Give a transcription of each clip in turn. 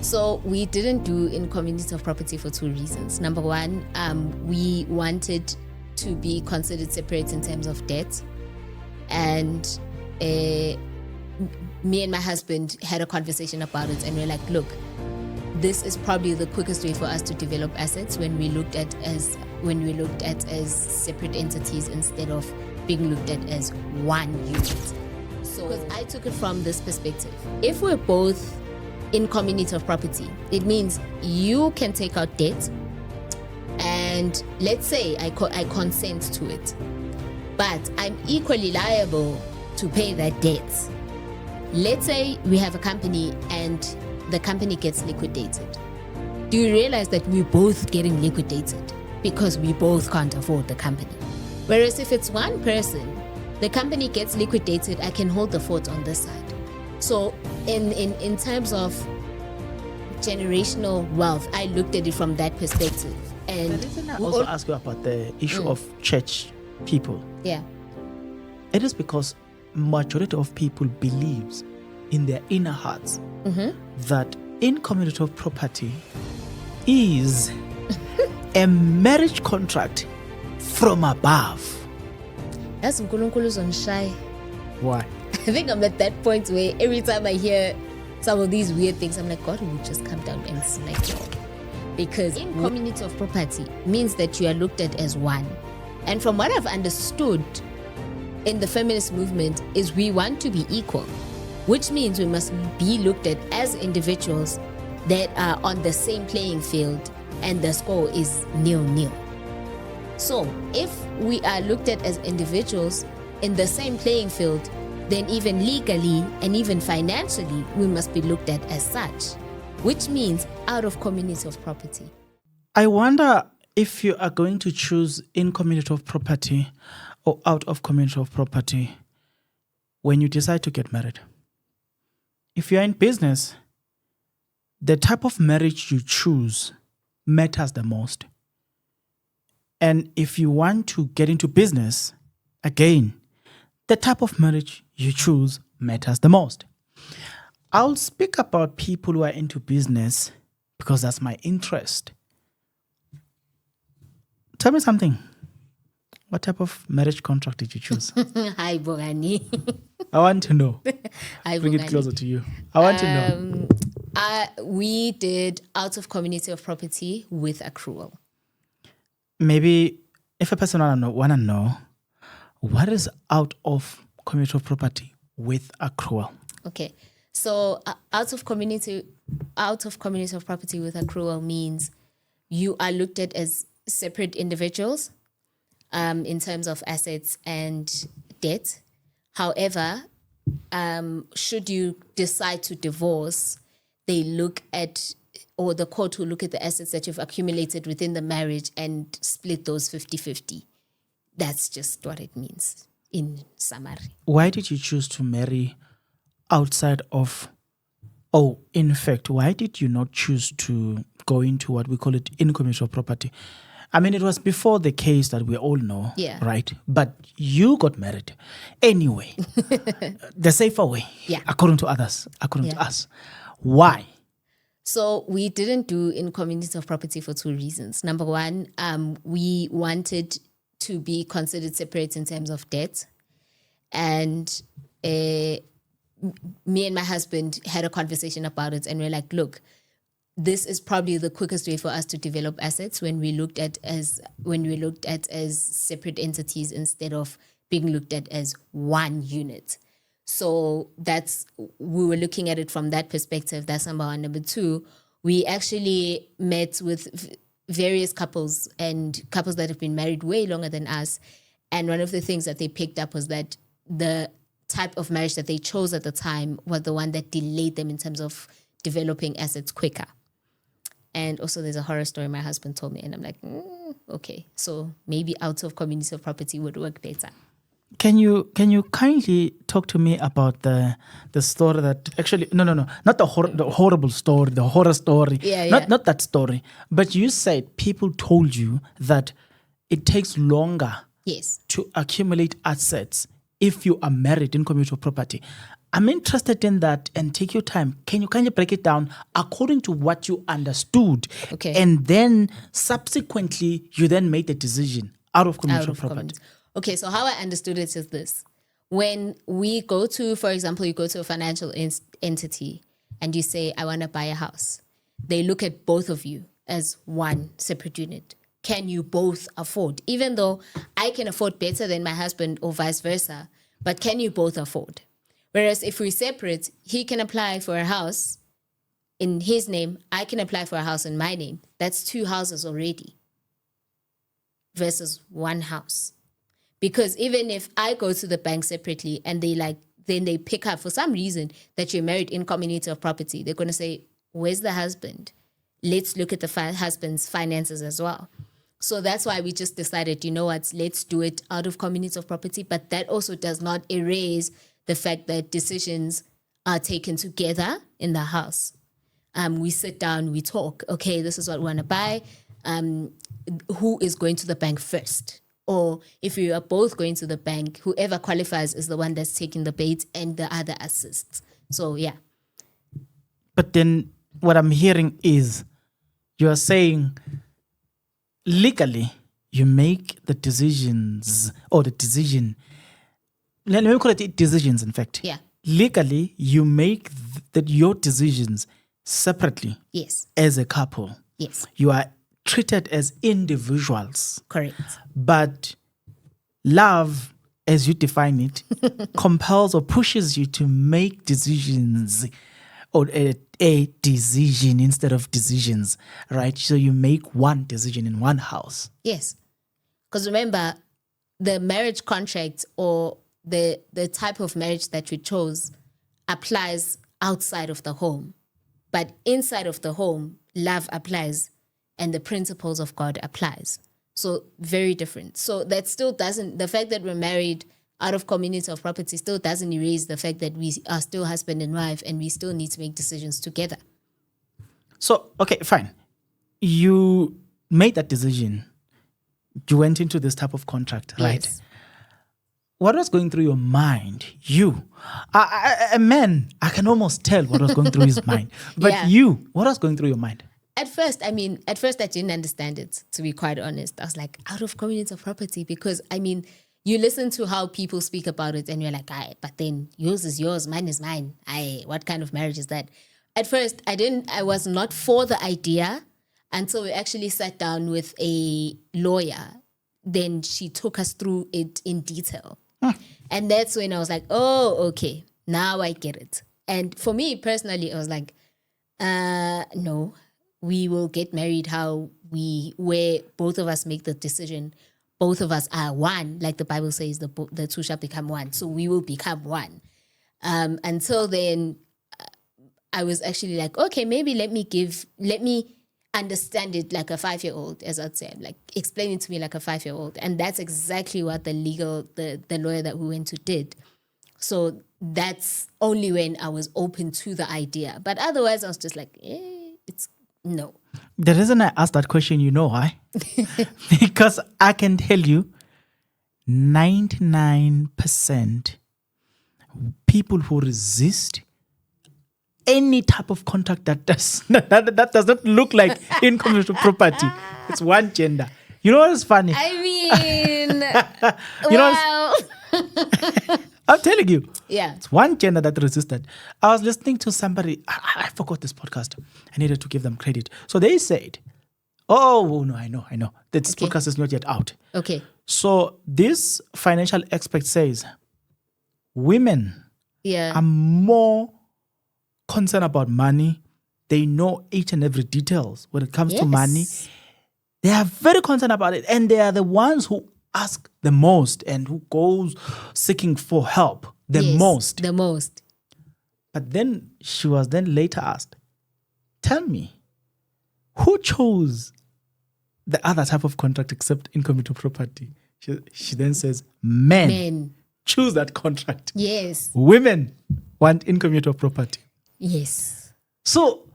So we didn't do in community of property for two reasons. Number one, we wanted to be considered separate in terms of debt. And me and my husband had a conversation about it, and we're like, look, this is probably the quickest way for us to develop assets when we looked at as separate entities instead of being looked at as one unit. So because I took it from this perspective. If we're both in community of property, it means you can take out debt, and let's say I consent to it, but I'm equally liable to pay that debt. Let's say we have a company and the company gets liquidated. Do you realize that we're both getting liquidated because we both can't afford the company? Whereas if it's one person, the company gets liquidated, I can hold the fort on this side. So in terms of generational wealth, I looked at it from that perspective. And the reason I also ask you about the issue of church people. Yeah. It is because majority of people believes in their inner hearts that in community of property is a marriage contract from above. That's Nkulunkulu's on shy. Why? I think I'm at that point where every time I hear some of these weird things, I'm like, God will just come down and smack you. Because in community of property means that you are looked at as one. And from what I've understood in the feminist movement is we want to be equal, which means we must be looked at as individuals that are on the same playing field and the score is 0-0. So if we are looked at as individuals in the same playing field, then even legally and even financially, we must be looked at as such, which means out of community of property. I wonder if you are going to choose in community of property or out of community of property when you decide to get married. If you're in business, the type of marriage you choose matters the most. And if you want to get into business, again, the type of marriage you choose matters the most. I'll speak about people who are into business because that's my interest. Tell me something. What type of marriage contract did you choose? Hi, Bogani. I want to know. Hi, Bring Bogani. it closer to you. I want to know. We did out of community of property with accrual. Maybe if a person want to know, what is out of community of property with accrual? Okay. So out of community of property with accrual means you are looked at as separate individuals in terms of assets and debt. However, should you decide to divorce, they look at, or the court will look at the assets that you've accumulated within the marriage and split those 50-50. That's just what it means in summary. Why did you choose to marry outside of, in fact, why did you not choose to go into what we call it in community of property? I mean, it was before the case that we all know, right? But you got married anyway, the safer way, according to others, according to us. Why? So we didn't do in community of property for two reasons. Number one, we wanted to be considered separate in terms of debt. And me and my husband had a conversation about it, and we're like, look, this is probably the quickest way for us to develop assets when we looked at as separate entities instead of being looked at as one unit. So we were looking at it from that perspective. That's number one. Number two, we actually met with various couples and couples that have been married way longer than us. And one of the things that they picked up was that the type of marriage that they chose at the time was the one that delayed them in terms of developing assets quicker. And also there's a horror story my husband told me, and I'm like, okay, so maybe out of community of property would work better. Can you kindly talk to me about the story that actually not the horrible story, the horror story, not that story, but you said people told you that it takes longer to accumulate assets if you are married in community of property. I'm interested in that and take your time. Can you kind of break it down according to what you understood? Okay. And then subsequently, you then made the decision out of commercial property. Comments. Okay, so how I understood it is this. When we go to, for example, you go to a financial entity and you say, I want to buy a house. They look at both of you as one separate unit. Can you both afford? Even though I can afford better than my husband or vice versa, but can you both afford? Whereas if we're separate, he can apply for a house in his name. I can apply for a house in my name. That's 2 houses already versus 1 house. Because even if I go to the bank separately and then they pick up for some reason that you're married in community of property, they're going to say, where's the husband? Let's look at the husband's finances as well. So that's why we just decided, you know what, let's do it out of community of property. But that also does not erase the fact that decisions are taken together in the house. We sit down, we talk. Okay, this is what we want to buy. Who is going to the bank first? Or if you are both going to the bank, whoever qualifies is the one that's taking the bait and the other assists. So, yeah. But then what I'm hearing is you're saying legally you make the decisions or the decision. Let me call it decisions, in fact. Yeah. Legally, you make your decisions separately. Yes. As a couple. Yes. You are treated as individuals. Correct. But love, as you define it, compels or pushes you to make decisions or a decision instead of decisions, right? So you make one decision in one house. Yes. Because remember, the marriage contract or the type of marriage that we chose applies outside of the home. But inside of the home, love applies and the principles of God applies. So very different. So that still doesn't, the fact that we're married out of community of property still doesn't erase the fact that we are still husband and wife and we still need to make decisions together. So, okay, fine. You made that decision. You went into this type of contract, right? Yes. What was going through your mind? You, a man, I can almost tell what was going through his mind. But Yeah. you, what was going through your mind? At first I didn't understand it, to be quite honest. I was like, out of community of property, because you listen to how people speak about it and you're like, aye, but then yours is yours, mine is mine. Aye, what kind of marriage is that? At first, I was not for the idea until we actually sat down with a lawyer. Then she took us through it in detail. And that's when I was like, oh, okay, now I get it. And for me personally, I was like, no, we will get married where both of us make the decision. Both of us are one, like the Bible says, the two shall become one. So we will become one. Until then, I was actually like, okay, maybe let me understand it like a 5-year-old, as I'd say, like explain it to me like a 5-year-old. And that's exactly what the lawyer that we went to did. So that's only when I was open to the idea. But otherwise I was just like, it's no. The reason I asked that question, you know why? Because I can tell you 99% people who resist any type of contract that does not look like income property. It's one gender. You know what's funny? I mean, You know wow. I'm telling you. Yeah. It's one gender that resisted. I was listening to somebody. I forgot this podcast. I needed to give them credit. So they said, oh no, I know. This Okay. podcast is not yet out. Okay. So this financial expert says women Yeah. are more concerned about money. They know each and every details when it comes to money. They are very concerned about it. And they are the ones who ask the most and who goes seeking for help the most. The most. But then she was then later asked, tell me, who chose the other type of contract except income property? She then says, men choose that contract. Yes. Women want income property. Yes. So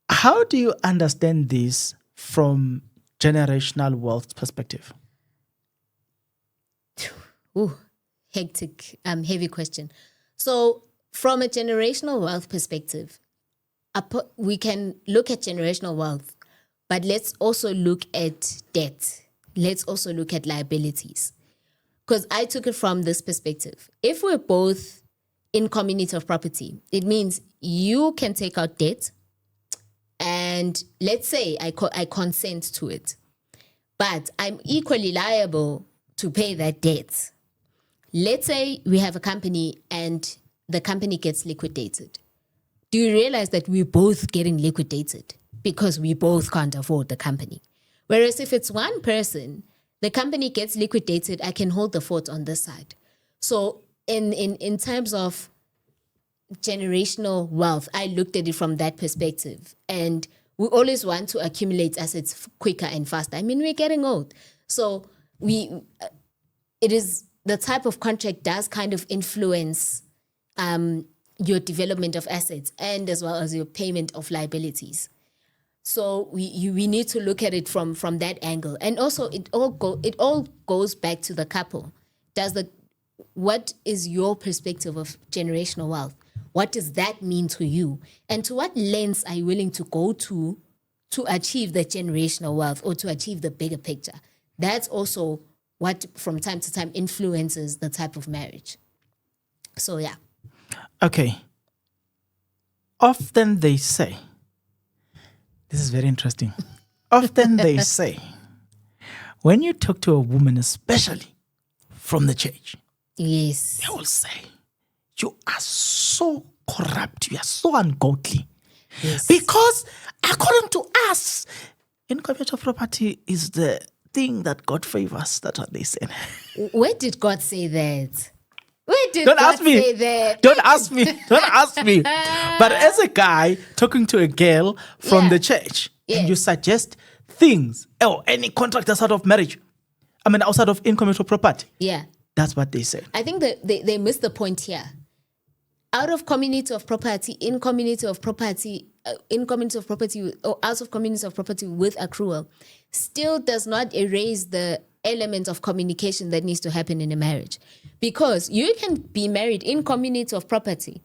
how do you understand this from generational wealth perspective? Ooh, hectic, heavy question. So from a generational wealth perspective, we can look at generational wealth, but let's also look at debt. Let's also look at liabilities. Because I took it from this perspective. If we're both in community of property, it means you can take out debt, and let's say I consent to it, but I'm equally liable to pay that debt. Let's say we have a company and the company gets liquidated. Do you realize that we're both getting liquidated because we both can't afford the company? Whereas if it's one person, the company gets liquidated, I can hold the fort on this side. So in terms of generational wealth, I looked at it from that perspective. And we always want to accumulate assets quicker and faster. I mean, we're getting old. So it is the type of contract does kind of influence your development of assets and as well as your payment of liabilities. So we need to look at it from that angle. And also it all goes back to the couple. What is your perspective of generational wealth? What does that mean to you? And to what lens are you willing to go to achieve the generational wealth or to achieve the bigger picture? That's also what from time to time influences the type of marriage. So yeah. Okay. Often they say, this is very interesting. Often they say, when you talk to a woman, especially from the church, yes, they will say, you are so corrupt, you are so ungodly. yes. Because according to us, income of property is the thing that God favors. That's what they said. Where did God say that? Where did Don't God ask me. say that? Don't ask me. Don't ask me. But as a guy talking to a girl from Yeah. the church, and Yes. you suggest things, any contract outside of marriage, outside of income of property, Yeah. that's what they said. I think that they missed the point here. Out of community of property, in community of property, in community of property, or out of community of property with accrual, still does not erase the element of communication that needs to happen in a marriage. Because you can be married in community of property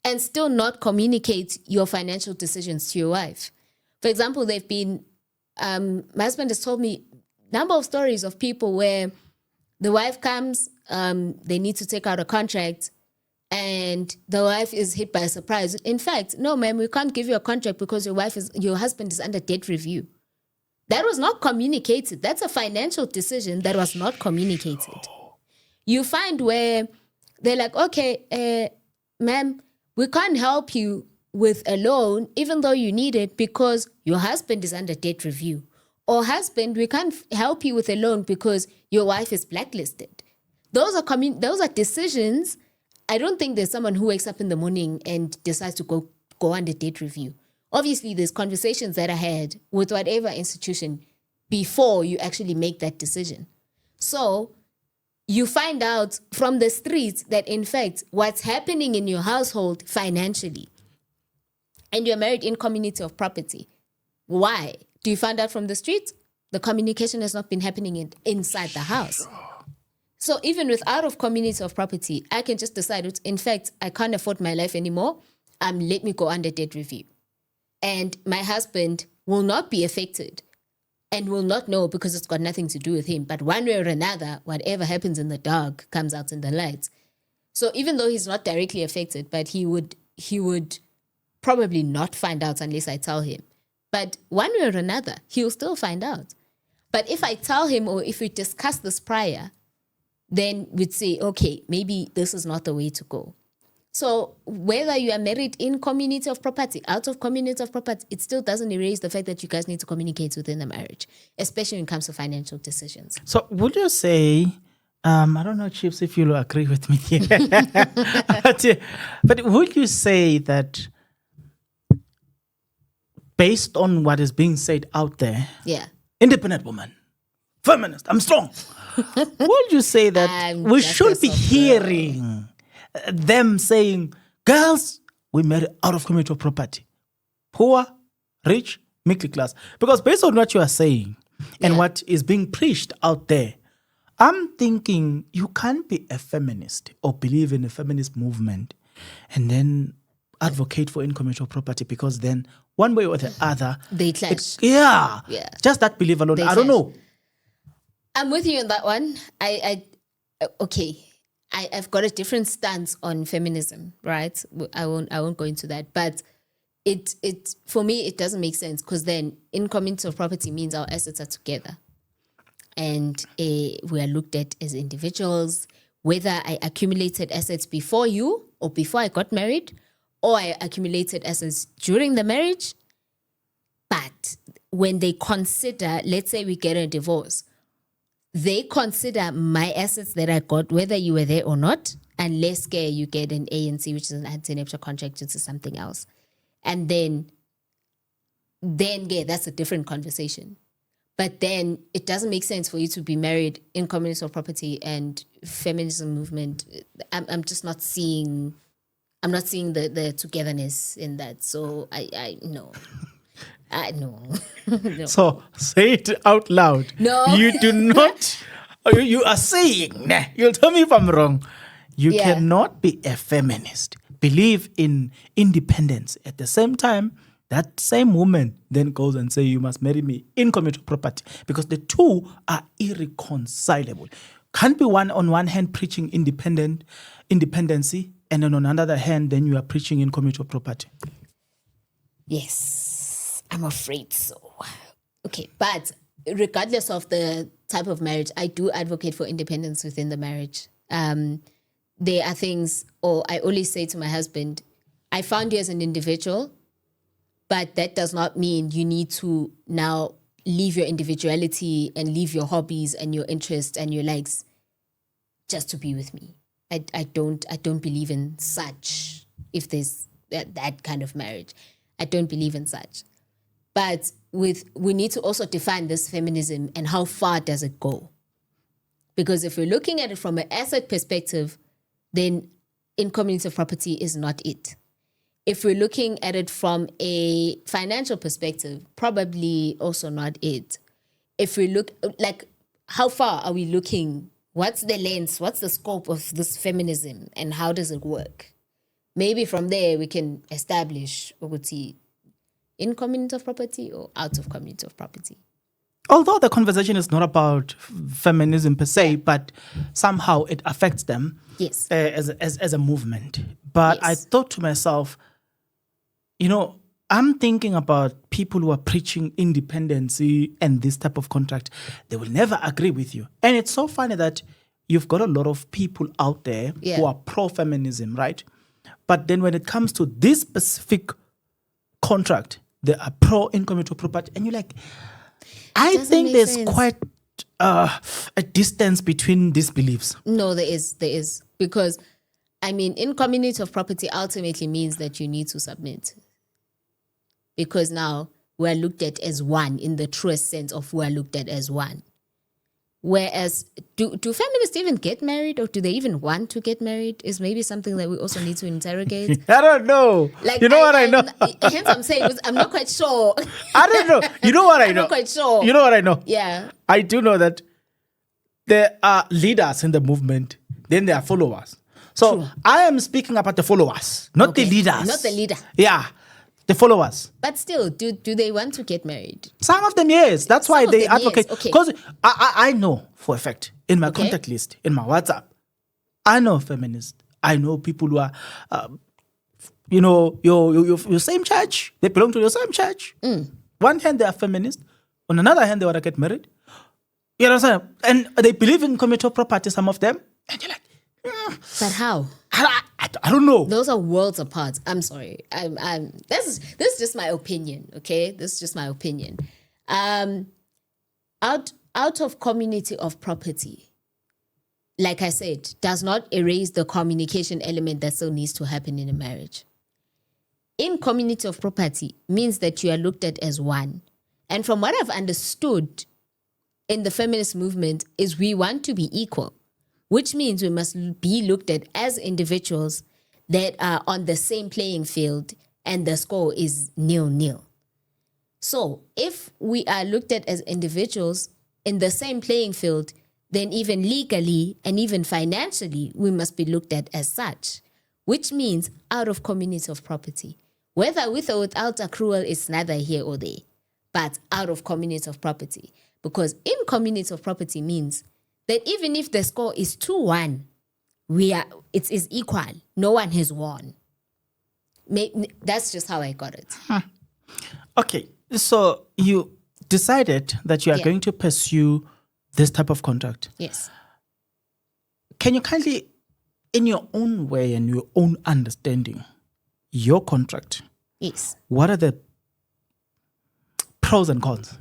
and still not communicate your financial decisions to your wife. For example, my husband has told me a number of stories of people where the wife comes, they need to take out a contract, and the wife is hit by a surprise. In fact, no, ma'am, we can't give you a contract because your husband is under debt review. That was not communicated. That's a financial decision that was not communicated. You find where they're like, okay, ma'am, we can't help you with a loan, even though you need it, because your husband is under debt review. Or husband, we can't help you with a loan because your wife is blacklisted. Those are decisions. I don't think there's someone who wakes up in the morning and decides to go under debt review. Obviously, there's conversations that are had with whatever institution before you actually make that decision. So you find out from the streets that, in fact, what's happening in your household financially, and you're married in community of property. Why? Do you find out from the streets? The communication has not been happening inside the house. So even with out of community of property, I can just decide, in fact, I can't afford my life anymore. Let me go under debt review. And my husband will not be affected and will not know because it's got nothing to do with him. But one way or another, whatever happens in the dark comes out in the light. So even though he's not directly affected, but he would probably not find out unless I tell him. But one way or another, he'll still find out. But if I tell him or if we discuss this prior, then we'd say, okay, maybe this is not the way to go. So whether you are married in community of property, out of community of property, it still doesn't erase the fact that you guys need to communicate within the marriage, especially when it comes to financial decisions. So would you say, I don't know, Chiefs, if you'll agree with me here, but would you say that based on what is being said out there, Yeah. independent woman, feminist, I'm strong, would you say that we should be hearing them saying, girls, we marry out of community of property, poor, rich, middle class? Because based on what you are saying and what is being preached out there, I'm thinking you can't be a feminist or believe in a feminist movement and then advocate for incommutable property, because then one way or the other, They clash. Yeah. Just that belief alone. They I don't clash. know. I'm with you on that one. I've got a different stance on feminism, right? I won't go into that, but it for me it doesn't make sense, because then incommuinty of property means our assets are together, and we are looked at as individuals. Whether I accumulated assets before you or before I got married, or I accumulated assets during the marriage, but when they consider, let's say we get a divorce, they consider my assets that I got, whether you were there or not, unless you get an ANC, which is an antenuptial contract, to something else. And then that's a different conversation. But then it doesn't make sense for you to be married in community of property and feminism movement. I'm just not seeing, the togetherness in that. So I no. No. No. So say it out loud. No. You do not. You are saying, you'll tell me if I'm wrong. You cannot be a feminist, believe in independence. At the same time, that same woman then goes and say, you must marry me in community property, because the two are irreconcilable. Can't be one on one hand preaching independency, and then on another hand, then you are preaching in community property. Yes, I'm afraid so. Okay, but regardless of the type of marriage, I do advocate for independence within the marriage. There are things, or I always say to my husband, I found you as an individual, but that does not mean you need to now leave your individuality and leave your hobbies and your interests and your likes just to be with me. I don't believe in such, if there's that kind of marriage. I don't believe in such. But we need to also define this feminism and how far does it go? Because if we're looking at it from an asset perspective, then incommuinty of property is not it. If we're looking at it from a financial perspective, probably also not it. If we look, like, how far are we looking? What's the lens? What's the scope of this feminism, and how does it work? Maybe from there we can establish in community of property or out of community of property. Although the conversation is not about feminism per se, but somehow it affects them as a movement. But I thought to myself, I'm thinking about people who are preaching independency and this type of contract. They will never agree with you. And it's so funny that you've got a lot of people out there who are pro-feminism, right? But then when it comes to this specific contract, they are pro-incommuinty property. And you're like, I think there's quite a distance between these beliefs. No, there is. Because, incommuinty of property ultimately means that you need to submit. Because now we're looked at as one, in the truest sense of we're looked at as one. Whereas, do feminists even get married, or do they even want to get married, is maybe something that we also need to interrogate. I don't know. Like, what I know? Hence I'm saying, I'm not quite sure. I don't know. You know what I know? I'm not quite sure. You know what I know? Yeah. I do know that there are leaders in the movement, then there are followers. So True. I am speaking about the followers, not the leaders. Not the leader. Yeah. The followers. But still, do they want to get married? Some of them, yes. That's why they advocate. Yes. Okay. Because I know for a fact, in my contact list, in my WhatsApp, I know feminists. I know people who are, your same church. They belong to your same church. One hand, they are feminists. On another hand, they want to get married. You know what I'm saying? And they believe in community property, some of them. And you're like, But how? I don't know. Those are worlds apart. I'm sorry. This is just my opinion. Okay, this is just my opinion. Out of community of property, like I said, does not erase the communication element that still needs to happen in a marriage. In community of property means that you are looked at as one, and from what I've understood in the feminist movement is we want to be equal, which means we must be looked at as individuals that are on the same playing field and the score is 0-0. So if we are looked at as individuals in the same playing field, then even legally and even financially, we must be looked at as such, which means out of community of property. Whether with or without accrual is neither here or there, but out of community of property. Because in community of property means that even if the score is 2-1, it is equal. No one has won. That's just how I got it. Okay, so you decided that you are going to pursue this type of contract. Yes. Can you kindly, in your own way and your own understanding, your contract, yes, what are the pros and cons?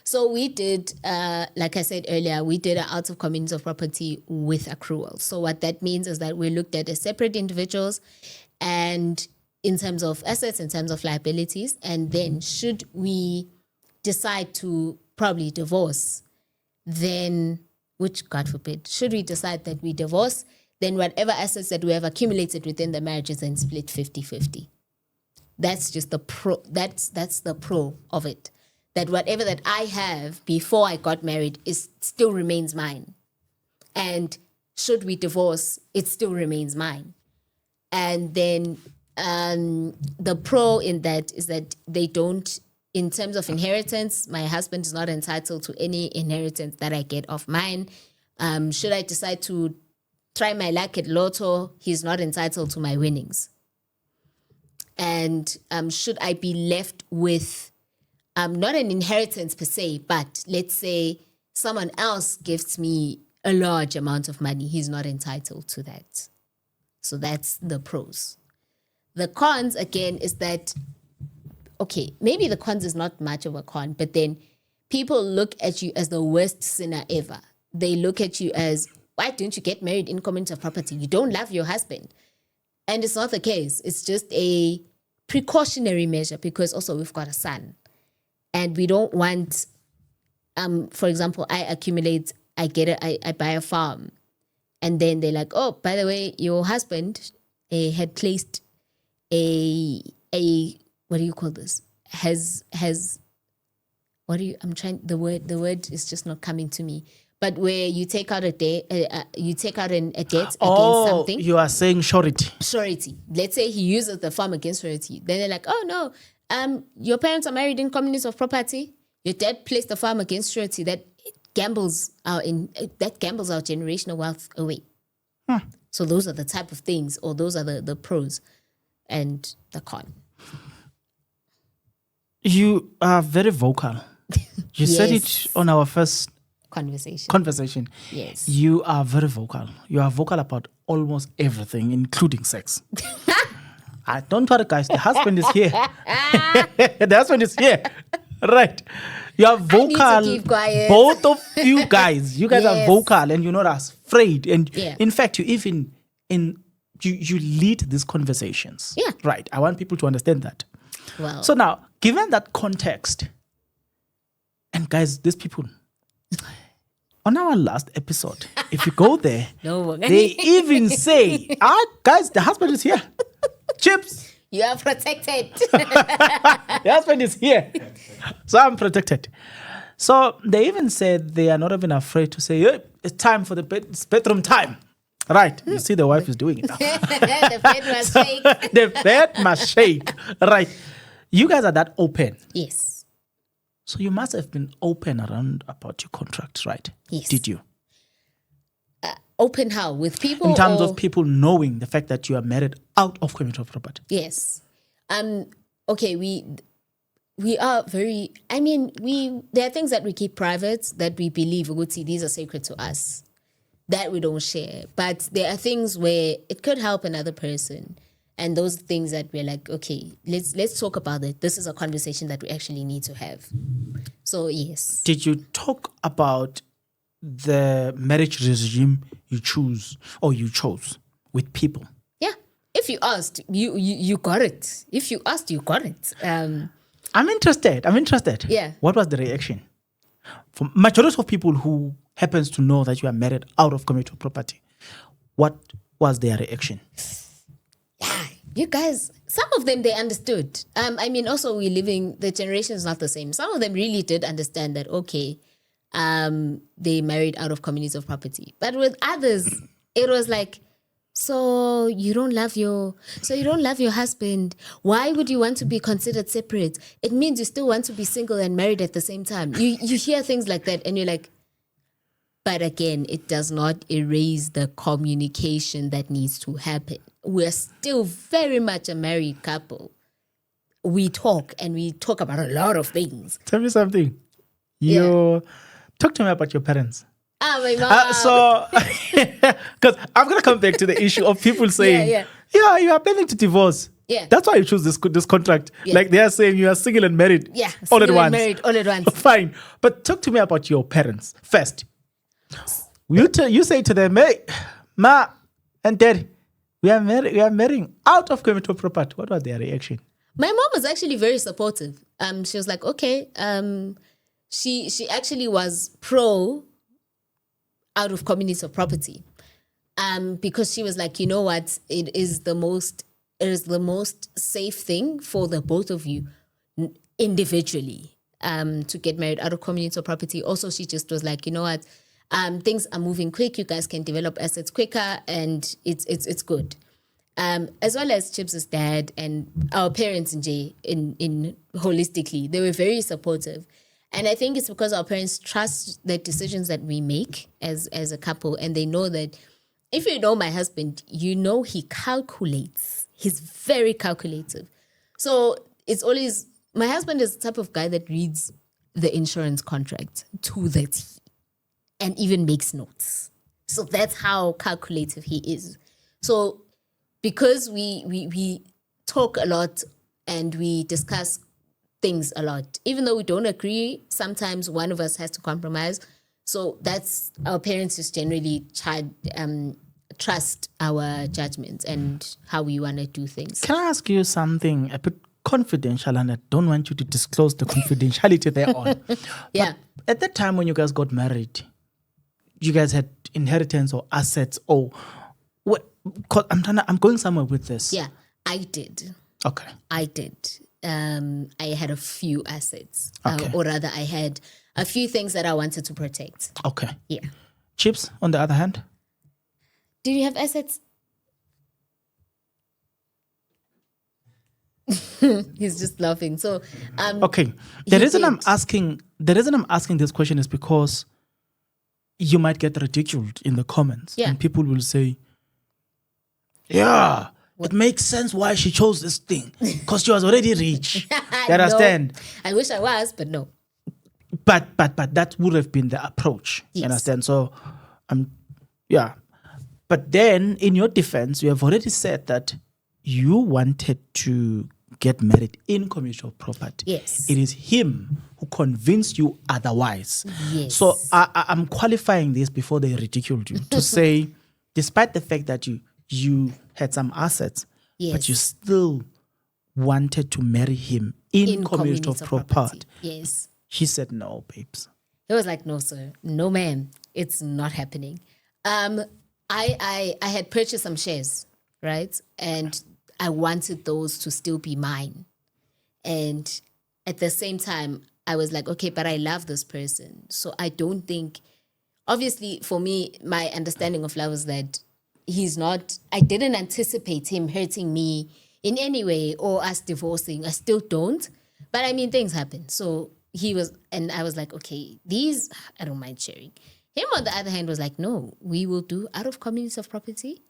So we did, like I said earlier, we did an out of community of property with accrual. So what that means is that we looked at as separate individuals and in terms of assets, in terms of liabilities, and then should we decide to probably divorce, then, which God forbid, should we decide that we divorce, then whatever assets that we have accumulated within the marriage is then split 50-50. That's just the pro. That's the pro of it. That whatever that I have before I got married still remains mine. And should we divorce, it still remains mine. And then the pro in that is that they don't, in terms of inheritance, my husband is not entitled to any inheritance that I get of mine. Should I decide to try my luck at Lotto, he's not entitled to my winnings. And should I be left with not an inheritance per se, but let's say someone else gives me a large amount of money, he's not entitled to that. So that's the pros. The cons, again, is that, okay, maybe the cons is not much of a con, but then people look at you as the worst sinner ever. They look at you as, why don't you get married in community of property? You don't love your husband. And it's not the case. It's just a precautionary measure because also we've got a son. And we don't want, for example, I buy a farm. And then they're like, oh, by the way, your husband had placed what do you call this? The word is just not coming to me. But where you take out a debt against something. You are saying surety. Surety. Let's say he uses the farm against surety. Then they're like, oh no, your parents are married in communities of property. Your dad placed the farm against surety. That gambles our generational wealth away. So those are the type of things, or those are the pros and the con. You are very vocal. You said it on our first conversation. Yes. You are very vocal. You are vocal about almost everything, including sex. Don't worry, guys. The husband is here. The husband is here. Right. You are vocal. I need to keep quiet. Both of you guys. You guys are vocal and you're not afraid. And in fact, you even you lead these conversations. Yeah. Right. I want people to understand that. Well. So now, given that context, and guys, these people, on our last episode, if you go there, they even say, guys, the husband is here. Chips. You are protected. The husband is here. So I'm protected. So they even said they are not even afraid to say, hey, it's time for it's bedroom time. Right. You see the wife is doing it now. The bed must shake. The bed must shake. Right. You guys are that open. Yes. So you must have been open around about your contracts, right? Yes. Did you? Open how? With people? In terms of people knowing the fact that you are married out of community of property. Yes. Okay, we are very, there are things that we keep private that we believe, these are sacred to us, that we don't share. But there are things where it could help another person. And those things that we're like, okay, let's talk about it. This is a conversation that we actually need to have. So, yes. Did you talk about the marriage regime you chose with people? Yeah. If you asked, you got it. If you asked, you got it. I'm interested. Yeah. What was the reaction? For majority of people who happens to know that you are married out of community property, what was their reaction? Yeah, you guys, some of them, they understood. Also the generation is not the same. Some of them really did understand that, okay, they married out of communities of property. But with others, it was like, so you don't love your husband. Why would you want to be considered separate? It means you still want to be single and married at the same time. You hear things like that and you're like, but again, it does not erase the communication that needs to happen. We're still very much a married couple. We talk about a lot of things. Tell me something. Talk to me about your parents. My mom. Because I'm going to come back to the issue of people saying, yeah, you are planning to divorce. Yeah. That's why you choose this contract. Yeah. Like they are saying you are single and married all at once. Married all at once. Fine. But talk to me about your parents first. You say to them, hey, Ma and Dad, we are marrying out of communicable property. What was their reaction? My mom was actually very supportive. She was like, okay. She actually was pro out of communities of property. Because she was like, you know what, it is the most safe thing for the both of you individually to get married out of communities of property. Also, she just was like, you know what, things are moving quick. You guys can develop assets quicker, and it's good. As well as Chips's dad and our parents in holistically, they were very supportive. And I think it's because our parents trust the decisions that we make as a couple, and they know that if you know my husband, you know he calculates. He's very calculative. So it's always, my husband is the type of guy that reads the insurance contract to the T and even makes notes. So that's how calculative he is. So because we talk a lot and we discuss things a lot, even though we don't agree, sometimes one of us has to compromise. So that's, our parents just generally trust our judgments and how we want to do things. Can I ask you something a bit confidential, and I don't want you to disclose the confidentiality thereon. Yeah. But at that time when you guys got married, you guys had inheritance or assets or what? I'm going somewhere with this. Yeah, I did. Okay. I did. I had a few assets, Okay. or rather, I had a few things that I wanted to protect. Okay. Yeah. Chips, on the other hand? Did you have assets? He's just laughing. So, okay. The reason I'm asking this question is because you might get ridiculed in the comments, and people will say, "Yeah, it makes sense why she chose this thing because she was already rich." You understand? No, I wish I was, but no. But that would have been the approach. Yes. You understand? So, yeah. But then, in your defense, you have already said that you wanted to get married in commercial property. Yes. It is him who convinced you otherwise. Yes. So I'm qualifying this before they ridiculed you to say, despite the fact that you had some assets, but you still wanted to marry him in commercial property. Yes. He said, no, babes. He was like, no, sir. No, ma'am. It's not happening. I had purchased some shares, right? And I wanted those to still be mine. And at the same time, I was like, okay, but I love this person. So I don't think, obviously for me, my understanding of love is that I didn't anticipate him hurting me in any way or us divorcing. I still don't. But I mean, things happen. So and I was like, okay, these, I don't mind sharing. Him, on the other hand, was like, no, we will do out of communities of property.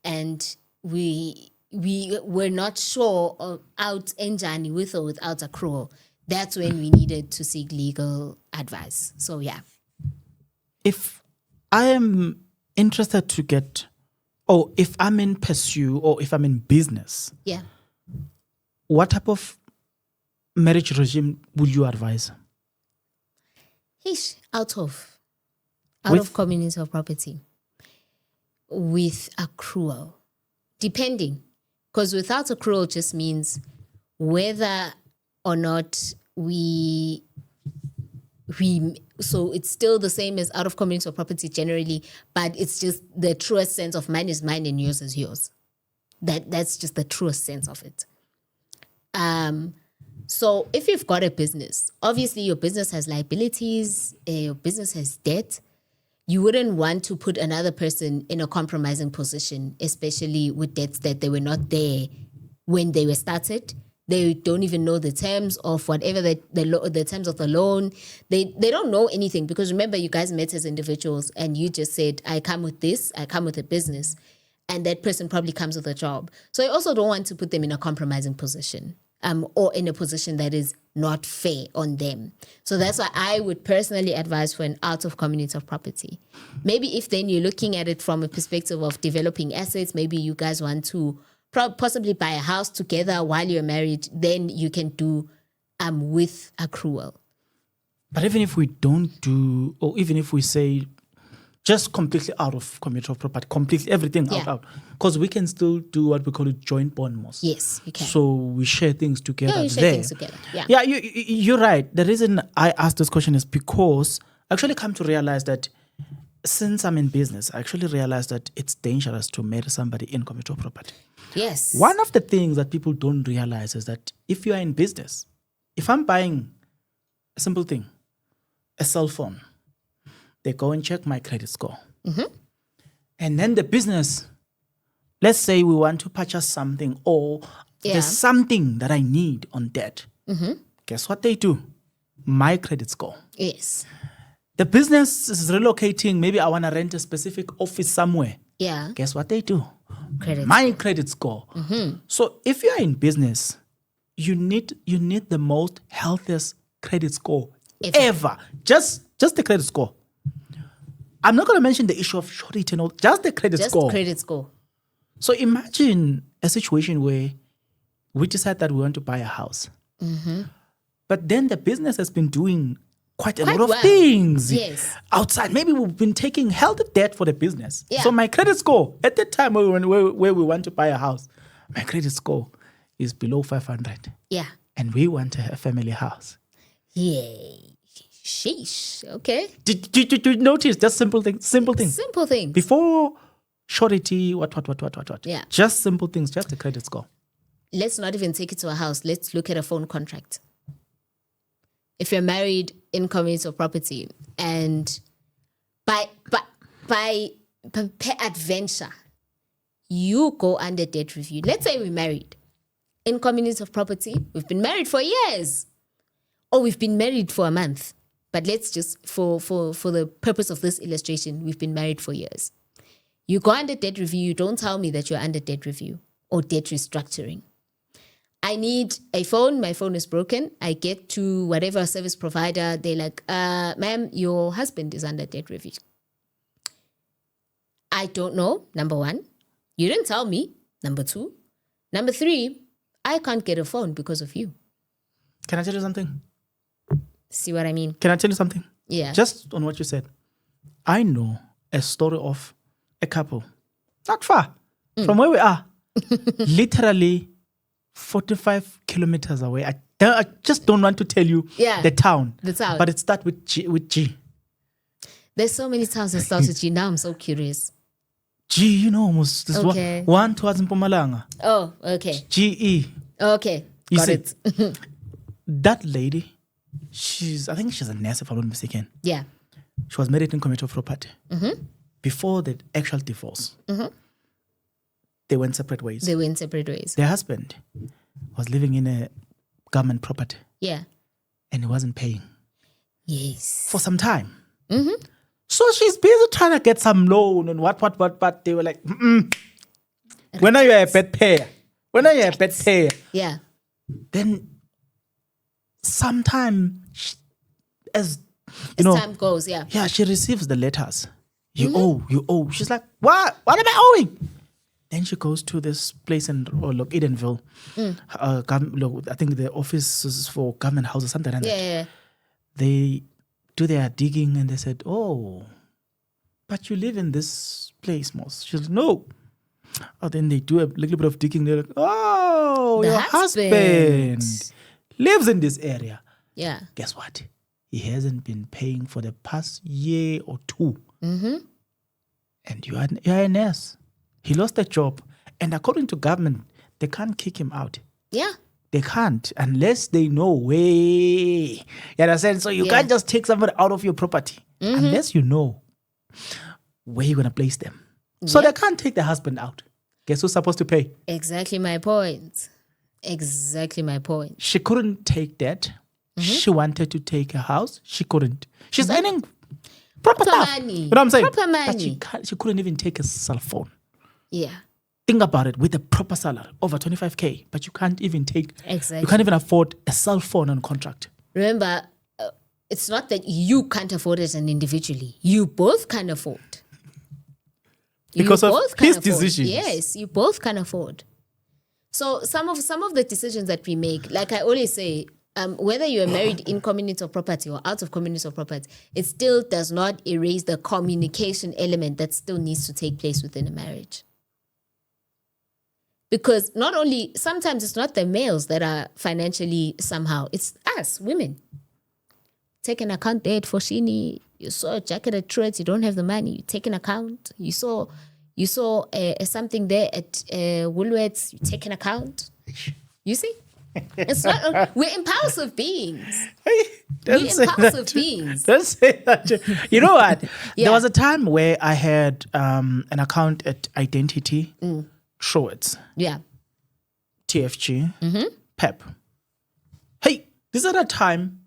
And we were not sure of out enjani with or without accrual. That's when we needed to seek legal advice. So, yeah. If I am interested to get, or if I'm in pursuit, or if I'm in business, what type of marriage regime would you advise? Out of communities of property with accrual, depending, because without accrual just means whether or not so it's still the same as out of communities of property generally, but it's just the truest sense of mine is mine and yours is yours. That's just the truest sense of it. So if you've got a business, obviously your business has liabilities, your business has debt. You wouldn't want to put another person in a compromising position, especially with debts that they were not there when they were started. They don't even know the terms of whatever the terms of the loan. They don't know anything, because remember, you guys met as individuals and you just said, I come with this, I come with a business, and that person probably comes with a job. So you also don't want to put them in a compromising position, or in a position that is not fair on them. So that's why I would personally advise for an out of community of property. Maybe if then you're looking at it from a perspective of developing assets, maybe you guys want to possibly buy a house together while you're married, then you can do with accrual. But even if we don't do, or even if we say just completely out of community of property, completely everything out, because we can still do what we call a joint bond most. Yes, you can. So we share things together. Yeah, you share things together. Yeah. Yeah, you're right. The reason I asked this question is because I actually come to realize that since I'm in business, I actually realized that it's dangerous to marry somebody in community of property. Yes. One of the things that people don't realize is that if you are in business, if I'm buying a simple thing, a cell phone, they go and check my credit score. Mm-hmm. And then the business, let's say we want to purchase something, or there's something that I need on debt. Mm-hmm. Guess what they do? My credit score. Yes. The business is relocating. Maybe I want to rent a specific office somewhere. Yeah. Guess what they do? Credit credit score. Mm-hmm. So if you're in business, you need the most healthiest credit score ever. Just the credit score. I'm not going to mention the issue of surety and all. Just the credit score. Just credit score. So imagine a situation where we decide that we want to buy a house. Mm-hmm. But then the business has been doing quite a lot of things outside. Maybe we've been taking healthy debt for the business. Yeah. So my credit score, at the time where we want to buy a house, my credit score is below 500. Yeah. And we want a family house. Yay. Sheesh. Okay. Did you notice just simple things? Simple things. Simple things. Before surety, what? Yeah. Just simple things, just the credit score. Let's not even take it to a house. Let's look at a phone contract. If you're married in community of property, and by adventure, you go under debt review. Let's say we're married in community of property. We've been married for years, or we've been married for a month. But let's just, for the purpose of this illustration, we've been married for years. You go under debt review. You don't tell me that you're under debt review or debt restructuring. I need a phone. My phone is broken. I get to whatever service provider. They're like, ma'am, your husband is under debt review. I don't know, number one. You didn't tell me, number two. Number three, I can't get a phone because of you. Can I tell you something? See what I mean? Can I tell you something? Yeah. Just on what you said. I know a story of a couple, not far from where we are. Literally 45 kilometers away. I just don't want to tell you the town. The town. But it starts with G. There's so many towns that start with G. Now I'm so curious. G, you know, almost. This okay. One towards Mpumalanga. Oh, okay. GE. Okay. Got it. That lady, I think she's a nurse, if I'm not mistaken. Yeah. She was married in community of property. Mm-hmm. Before the actual divorce, they went separate ways. Their husband was living in a government property. Yeah. And he wasn't paying. Yes. For some time. Mm-hmm. So she's busy trying to get some loan and what. They were like, when are you a bad payer? Yeah. Then sometime, as time goes, yeah. Yeah, she receives the letters. You owe. She's like, what? What am I owing? Then she goes to this place in Edenville. I think the office is for government houses, something like that. Yeah. They do their digging and they said, oh, but you live in this place, Moss. She's like, no. Oh, then they do a little bit of digging. They're like, oh, your husband lives in this area. Yeah. Guess what? He hasn't been paying for the past year or two. Mm-hmm. And you're a nurse. He lost a job. And according to government, they can't kick him out. Yeah. They can't unless they know way. You understand? So you can't just take somebody out of your property unless you know where you're going to place them. So they can't take the husband out. Guess who's supposed to pay? Exactly my point. Exactly my point. She couldn't take that. She wanted to take a house. She couldn't. She's earning proper stuff. money. You know what I'm saying? Proper money. But she couldn't even take a cell phone. Yeah. Think about it, with a proper salary, over 25K, but you can't even take, Exactly. you can't even afford a cell phone on contract. Remember, it's not that you can't afford it individually. You both can afford. Because of his decisions. Yes, you both can afford. So some of the decisions that we make, like I always say, whether you are married in community of property or out of community of property, it still does not erase the communication element that still needs to take place within a marriage. Because not only, sometimes it's not the males that are financially somehow, it's us, women. Take an account there for Shini, you saw a jacket at Truett, you don't have the money, you take an account. You saw something there at Woolworths, you take an account. You see? It's not, we're impulsive beings. Don't say that. You know what? There was a time where I had an account at Identity, Truett, TFG, PEP. Hey, this is a time,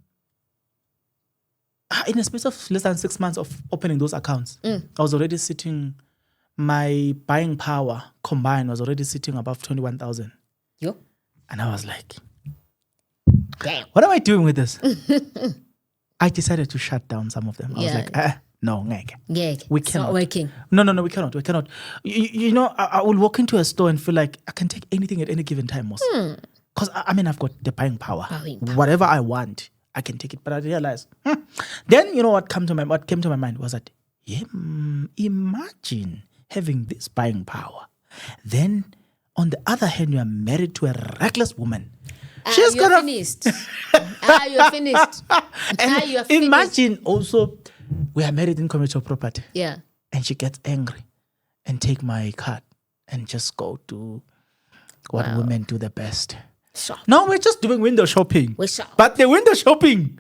in a space of less than 6 months of opening those accounts, I was already sitting, my buying power combined was already sitting above 21,000. Yo. And I was like, damn, what am I doing with this? I decided to shut down some of them. I was like, no, we cannot. It's not working. No, we cannot. You know, I will walk into a store and feel like I can take anything at any given time. Because, I've got the buying power. Whatever I want, I can take it. But I realized, then, you know, what came to my mind was that, imagine having this buying power. Then, on the other hand, you are married to a reckless woman. She's you're finished. You're finished. And you're finished. Imagine also, we are married in community of property. Yeah. And she gets angry and take my card and just go to what women do the best. Shop. No, we're just doing window shopping. We shop. But the window shopping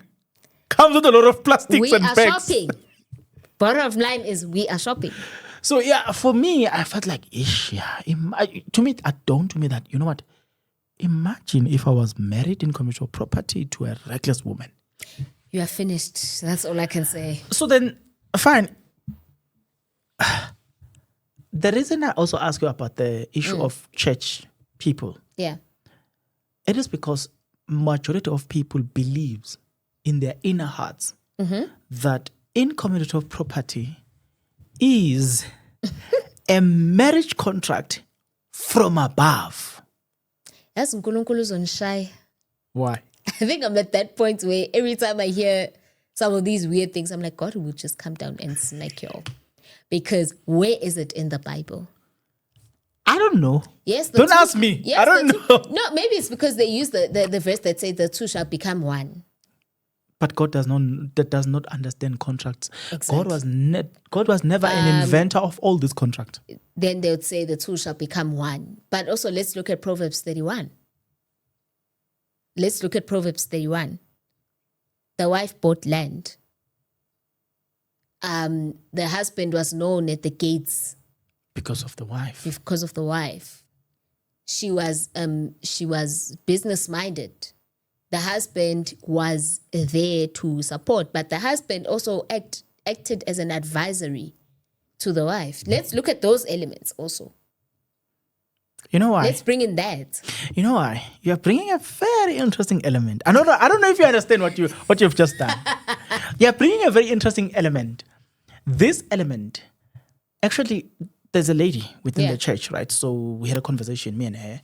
comes with a lot of plastics and bags. We are shopping. Bottom line is we are shopping. So for me, I felt like, to me, that, you know what? Imagine if I was married in commercial property to a reckless woman. You are finished. That's all I can say. So then, fine. The reason I also ask you about the issue of church people. Yeah. It is because majority of people believes in their inner hearts that in community of property is a marriage contract from above. That's Nkulunkulu's on shy. Why? I think I'm at that point where every time I hear some of these weird things, I'm like, God will just come down and smack you all. Because where is it in the Bible? I don't know. Yes. Don't ask me. Yes, I don't know. No, maybe it's because they use the verse that says the two shall become one. But God does not understand contracts. Exactly. God was never an inventor of all these contracts. Then they would say the two shall become one. But also let's look at Proverbs 31. Let's look at Proverbs 31. The wife bought land. The husband was known at the gates. Because of the wife. Because of the wife. She was business minded. The husband was there to support, but the husband also acted as an advisory to the wife. Let's look at those elements also. You know why? Let's bring in that. You know why? You're bringing a very interesting element. I don't know if you understand what you've just done. You're bringing a very interesting element. This element, actually, there's a lady within the church, right? So we had a conversation, me and her.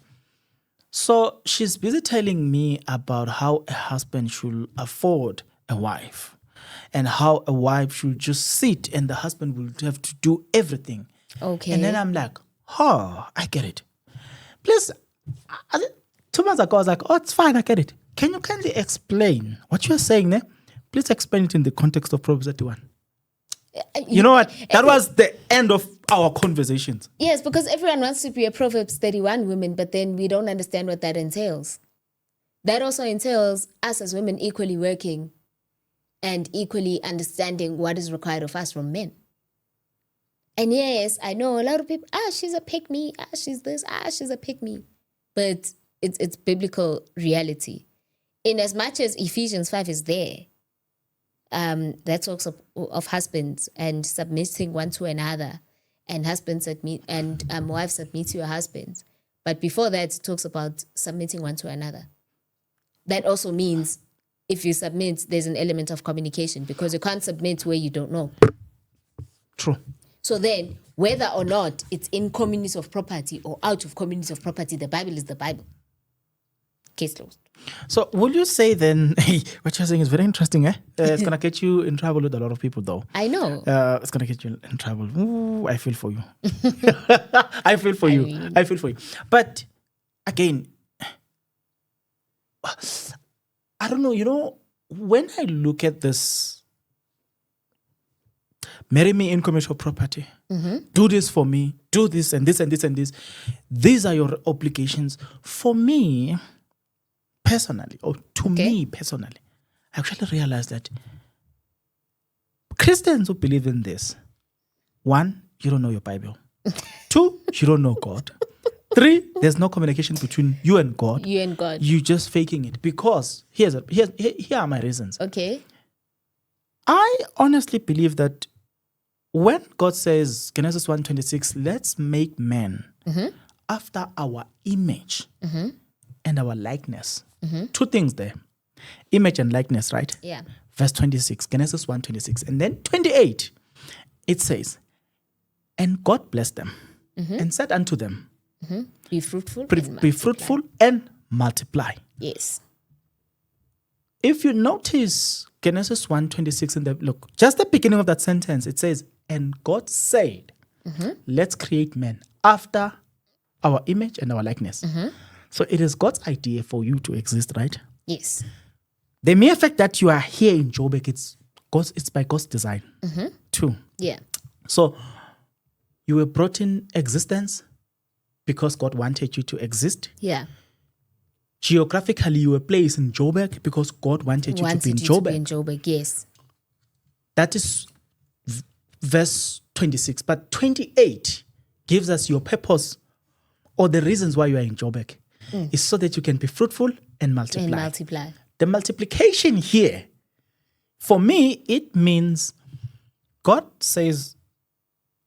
So she's busy telling me about how a husband should afford a wife and how a wife should just sit and the husband will have to do everything. Okay. And then I'm like, I get it. Please, 2 months ago, I was like, it's fine, I get it. Can you kindly explain what you're saying there? Please explain it in the context of Proverbs 31. You know what? That was the end of our conversations. Yes, because everyone wants to be a Proverbs 31 woman, but then we don't understand what that entails. that also entails us as women equally working and equally understanding what is required of us from men. And yes, I know a lot of people, she's a pick-me, she's this, she's a pick-me. But it's biblical reality. In as much as Ephesians 5 is there, that talks of husbands and submitting one to another, and husbands submit and wives submit to your husbands. But before that, it talks about submitting one to another. That also means if you submit, there's an element of communication, because you can't submit where you don't know. True. So then, whether or not it's in community of property or out of community of property, the Bible is the Bible. Case closed. So will you say then, what you're saying is very interesting, eh? It's going to get you in trouble with a lot of people, though. I know. It's going to get you in trouble. Ooh, I feel for you. I feel for you. But again, I don't know, when I look at this, marry me in commercial property, do this for me, do this and this and this and this. These are your obligations. For me, personally, or to me personally, I actually realized that Christians who believe in this, 1, you don't know your Bible. 2, you don't know God. 3, there's no communication between you and God. You and God. You're just faking it. Because here are my reasons. Okay. I honestly believe that when God says, Genesis 1:26, let's make man after our image and our likeness. 2 things there. Image and likeness, right? Yeah. Verse 26, Genesis 1:26. And then 28, it says, and God blessed them and said unto them, Be fruitful. be fruitful and multiply. Yes. If you notice Genesis 1:26 look, just the beginning of that sentence, it says, and God said, let's create man after our image and our likeness. So it is God's idea for you to exist, right? Yes. The mere fact that you are here in Joburg, it's by God's design too. Yeah. So you were brought in existence because God wanted you to exist. Yeah. Geographically, you were placed in Joburg because God wanted you to be in Joburg. Yes. That is verse 26. But 28 gives us your purpose or the reasons why you are in Joburg. Is so that you can be fruitful and multiply. The multiplication here, for me, it means God says,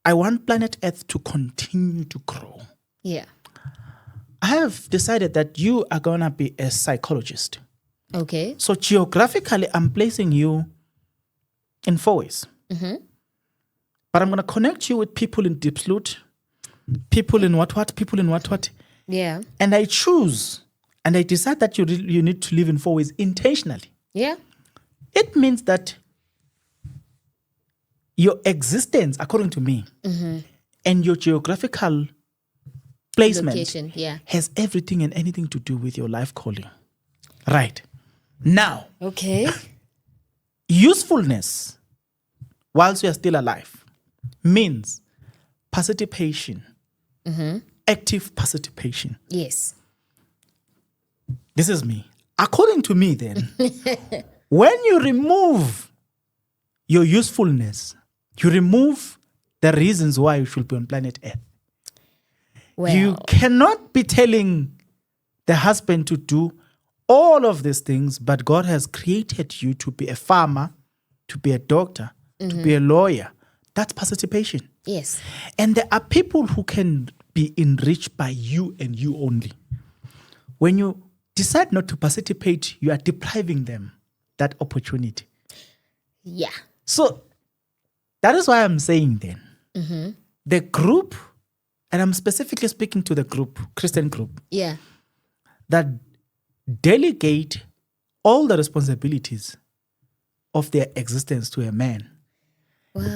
I want planet Earth to continue to grow. Yeah. I have decided that you are going to be a psychologist. Okay. So geographically, I'm placing you in 4 ways. But I'm going to connect you with people in Deep Sloot, people in people in what. Yeah. And I choose and I decide that you need to live in 4 ways intentionally. Yeah. It means that your existence, according to me, and your geographical placement location, has everything and anything to do with your life calling. Right. Now, okay, usefulness whilst you are still alive means participation, active participation. Yes. This is me. According to me, then, when you remove your usefulness, you remove the reasons why you should be on planet Earth. Well, you cannot be telling the husband to do all of these things, but God has created you to be a farmer, to be a doctor, to be a lawyer. That's participation. Yes. And there are people who can be enriched by you and you only. When you decide not to participate, you are depriving them that opportunity. Yeah. So that is why I'm saying then, the group, and I'm specifically speaking to the group, Christian group, that delegate all the responsibilities of their existence to a man,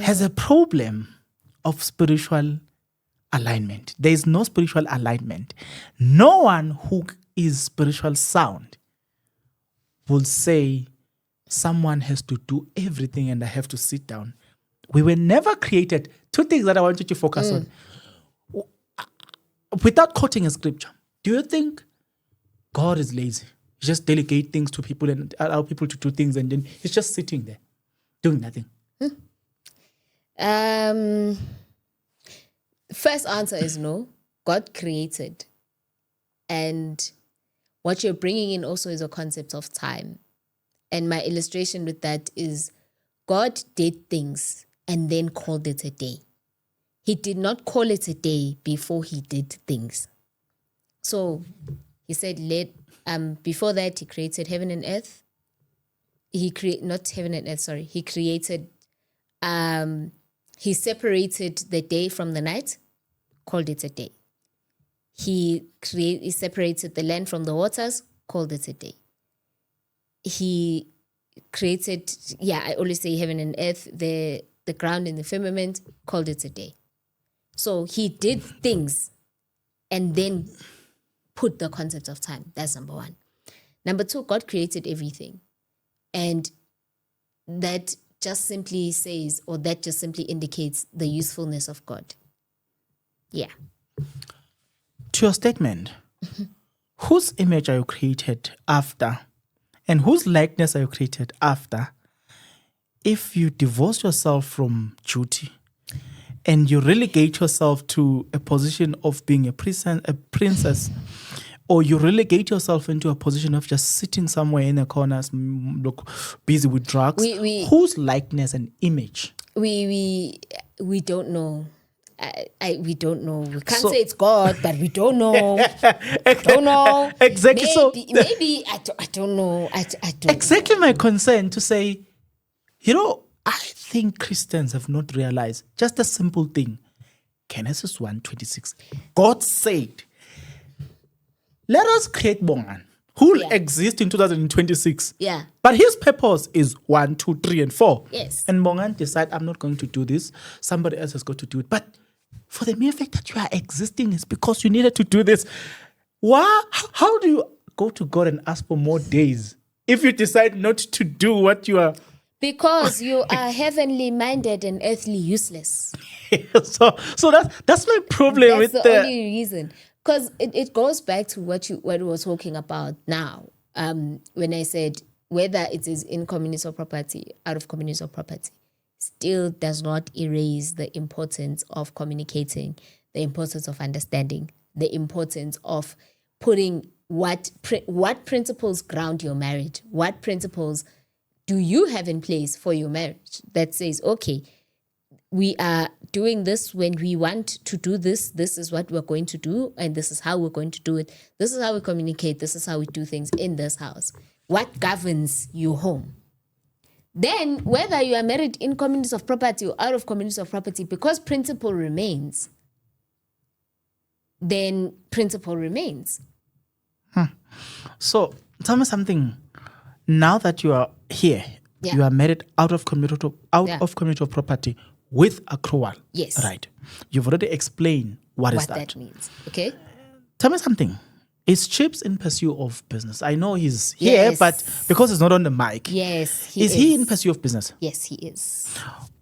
has a problem of spiritual alignment. There is no spiritual alignment. No one who is spiritual sound will say someone has to do everything and I have to sit down. We were never created. 2 things that I want you to focus on. Without quoting a scripture, do you think God is lazy? You just delegate things to people and allow people to do things, and then he's just sitting there doing nothing. First answer is no. God created. And what you're bringing in also is a concept of time. And my illustration with that is God did things and then called it a day. He did not call it a day before he did things. So he said, before that, he created heaven and earth. He created, he separated the day from the night, called it a day. He separated the land from the waters, called it a day. He created, I always say heaven and earth, the ground and the firmament, called it a day. So he did things and then put the concept of time. That's number one. Number two, God created everything. And that just simply says, or that just simply indicates the usefulness of God. Yeah. To your statement, whose image are you created after? And whose likeness are you created after? If you divorce yourself from duty and you relegate yourself to a position of being a princess, or you relegate yourself into a position of just sitting somewhere in a corner, busy with drugs, whose likeness and image? We don't know. We don't know. We can't say it's God, but we don't know. Don't know. Exactly. Maybe I don't know. I don't. Exactly know. My concern to say, I think Christians have not realized just a simple thing. Genesis 1:26. God said, let us create Bongan, who will exist in 2026. Yeah. But his purpose is 1, 2, 3, and 4. Yes. And Bongan decide, I'm not going to do this. Somebody else has got to do it. But for the mere fact that you are existing is because you needed to do this. Why? How do you go to God and ask for more days if you decide not to do what you are? Because you are heavenly minded and earthly useless. so that's my problem with the only reason. Because it goes back to what we were talking about now. When I said whether it is in community or property, out of community or property, still does not erase the importance of communicating, the importance of understanding, the importance of putting what principles ground your marriage, what principles do you have in place for your marriage that says, okay, we are doing this when we want to do this. This is what we're going to do, and this is how we're going to do it. This is how we communicate. This is how we do things in this house. What governs your home? Then, whether you are married in communities of property or out of communities of property, because principle remains, then principle remains. So, tell me something. Now that you are here, you are married out of community of property with accrual. Yes. Right. You've already explained what that means. Okay. Tell me something. Is Chips in pursuit of business? I know he's here, but because he's not on the mic. Yes, is he in pursuit of business? Yes, he is.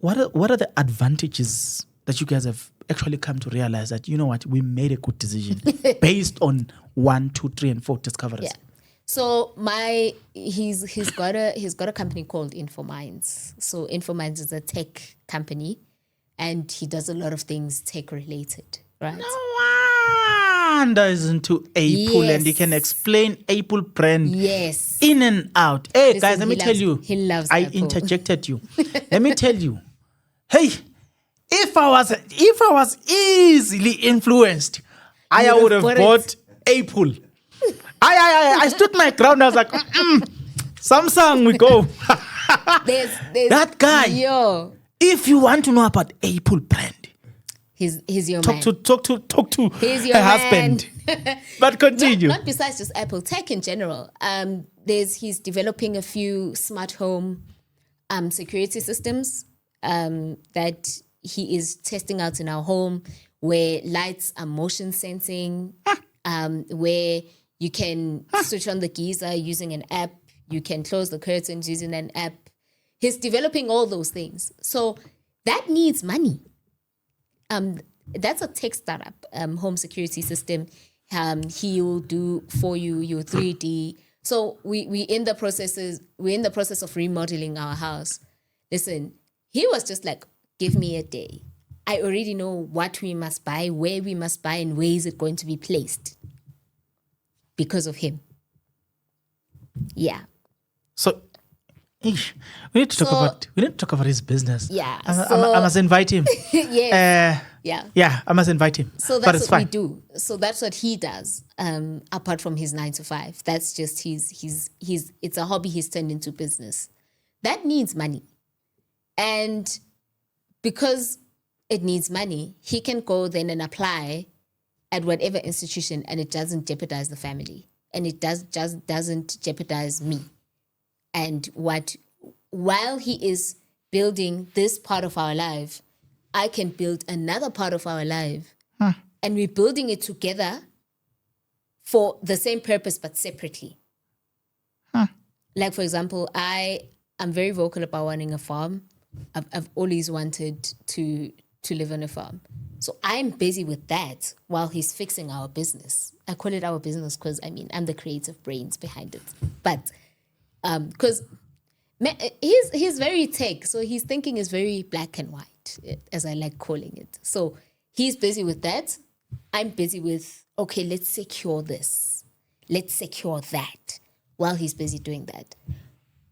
What are the advantages that you guys have actually come to realize that, you know what, we made a good decision based on 1, 2, 3, and 4 discoveries? Yeah. So he's got a company called InfoMinds. So InfoMinds is a tech company, and he does a lot of things tech related, right? No wonder is into Apple, and he can explain Apple brand in and out. Hey, listen, guys, let me tell you. He loves I Apple. Interjected you. Let me tell you. Hey, if I was easily influenced, I would have bought Apple. I stood my ground. I was like, Samsung, we go. there's that guy. If you want to know about Apple brand, he's your man. Talk to he's your her husband. But continue. Not besides just Apple, tech in general. He's developing a few smart home security systems that he is testing out in our home, where lights are motion sensing, where you can switch on the geyser using an app. You can close the curtains using an app. He's developing all those things. So that needs money. That's a tech startup, home security system. He will do for you your 3D So we're in the process of remodeling our house. Listen, he was just like, give me a day. I already know what we must buy, where we must buy, and where is it going to be placed because of him. Yeah. So we need to talk about his business. Yeah. I must invite him. Yes. Yeah, I must invite him. So that's what we do. So that's what he does. Apart from his 9 to 5, that's just his. It's a hobby he's turned into business. That needs money, and because it needs money, he can go then and apply at whatever institution, and it doesn't jeopardize the family, and it doesn't jeopardize me. And while he is building this part of our life, I can build another part of our life. And we're building it together for the same purpose, but separately. Like, for example, I'm very vocal about wanting a farm. I've always wanted to live on a farm. So I'm busy with that while he's fixing our business. I call it our business because, I'm the creative brains behind it. But because he's very tech, so his thinking is very black and white, as I like calling it. So he's busy with that. I'm busy with, okay, let's secure this. Let's secure that while he's busy doing that.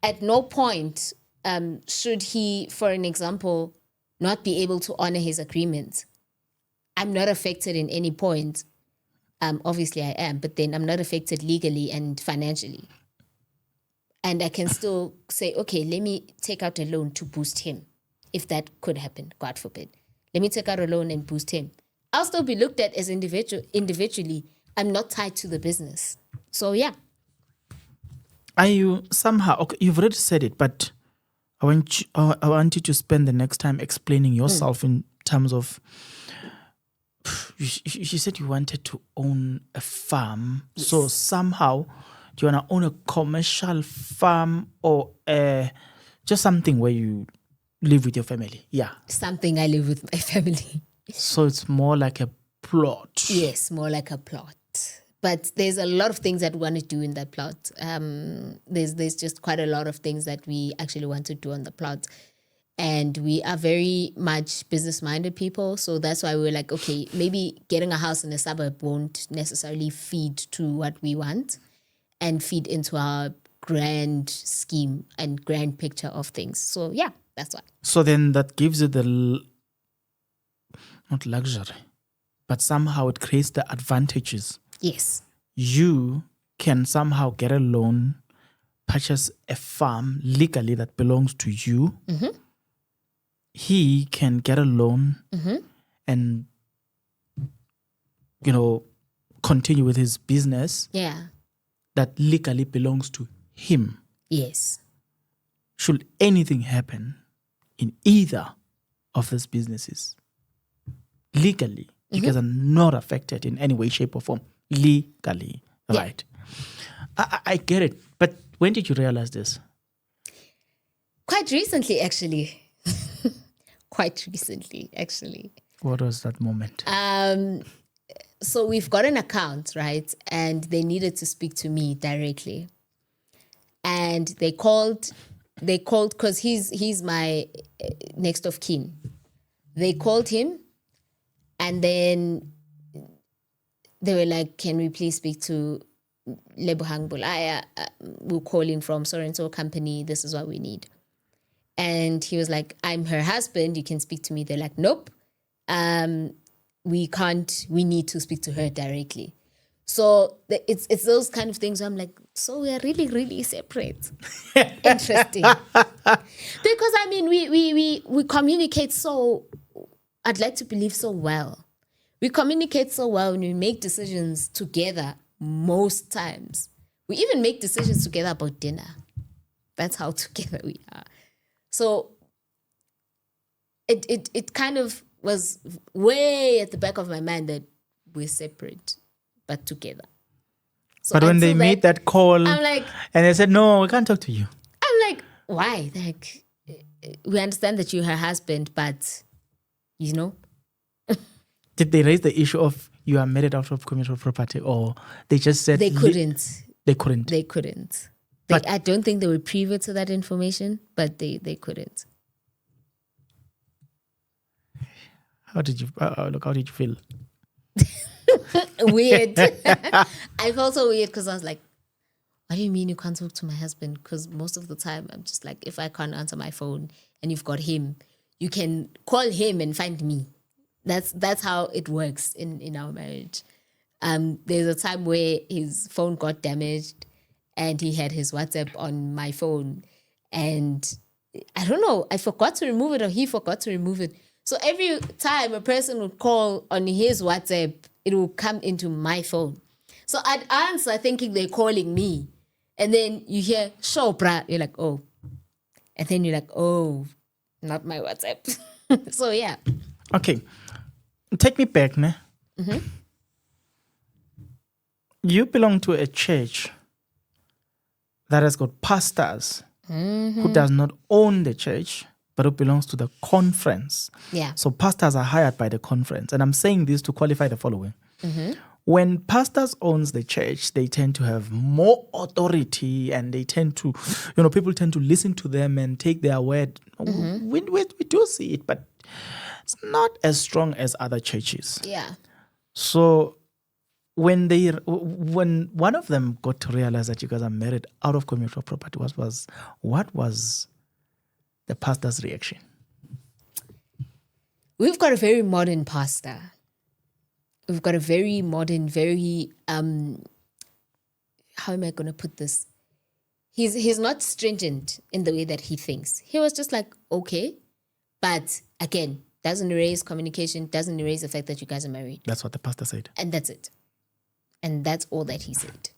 At no point should he, for an example, not be able to honor his agreement. I'm not affected in any point. Obviously I am, but then I'm not affected legally and financially. And I can still say, okay, let me take out a loan to boost him. If that could happen, God forbid. Let me take out a loan and boost him. I'll still be looked at as individually. I'm not tied to the business. So, yeah. Are you somehow, okay, you've already said it, but I want you to spend the next time explaining yourself in terms of, you said you wanted to own a farm. Yes. So somehow, do you want to own a commercial farm or just something where you live with your family? Yeah. Something I live with my family. So it's more like a plot. Yes, more like a plot. But there's a lot of things that we want to do in that plot. There's just quite a lot of things that we actually want to do on the plot. And we are very much business-minded people. So that's why we're like, okay, maybe getting a house in a suburb won't necessarily feed to what we want and feed into our grand scheme and grand picture of things. So, yeah, that's why. So then that gives you not luxury, but somehow it creates the advantages. Yes. You can somehow get a loan, purchase a farm legally that belongs to you. Mm-hmm. He can get a loan and, continue with his business. Yeah. That legally belongs to him. Yes. Should anything happen in either of these businesses, legally, you guys are not affected in any way, shape, or form. Legally, right? I get it. But when did you realize this? Quite recently, actually. What was that moment? So we've got an account, right? And they needed to speak to me directly. And they called because he's my next of kin. They called him, and then they were like, can we please speak to Lebohang Bolaya? We're calling from so-and-so company. This is what we need. And he was like, I'm her husband. You can speak to me. They're like, nope. We can't. We need to speak to her directly. So it's those kind of things where I'm like, so we are really, really separate. Interesting. Because, we communicate so, I'd like to believe so well. We communicate so well when we make decisions together most times. We even make decisions together about dinner. That's how together we are. So it kind of was way at the back of my mind that we're separate, but together. So but when they made that call, I'm like, and they said, no, we can't talk to you. I'm like, why? Like, we understand that you're her husband, but, Did they raise the issue of you are married out of communal property, or they just said... They couldn't. They couldn't. They couldn't. But- I don't think they were privy to that information, but they couldn't. How did you feel? Weird. I felt so weird because I was like, what do you mean you can't talk to my husband? Because most of the time I'm just like, if I can't answer my phone and you've got him, you can call him and find me. That's how it works in our marriage. There's a time where his phone got damaged and he had his WhatsApp on my phone. And I don't know, I forgot to remove it or he forgot to remove it. So every time a person would call on his WhatsApp, it will come into my phone. So I'd answer thinking they're calling me. And then you hear, "Sure, brah." You're like, "Oh." And then you're like, "Oh, not my WhatsApp." So yeah. Okay. Take me back, ne? You belong to a church that has got pastors who does not own the church, but who belongs to the conference. Yeah. So pastors are hired by the conference. And I'm saying this to qualify the following. When pastors owns the church, they tend to have more authority and they tend to, people tend to listen to them and take their word. We do see it, but it's not as strong as other churches. Yeah. So when one of them got to realize that you guys are married out of communicable property, what was the pastor's reaction? We've got a very modern pastor. We've got a very modern, very how am I going to put this? He's not stringent in the way that he thinks. He was just like, okay, but again, doesn't erase communication, doesn't erase the fact that you guys are married. That's what the pastor said. And that's it. And that's all that he said.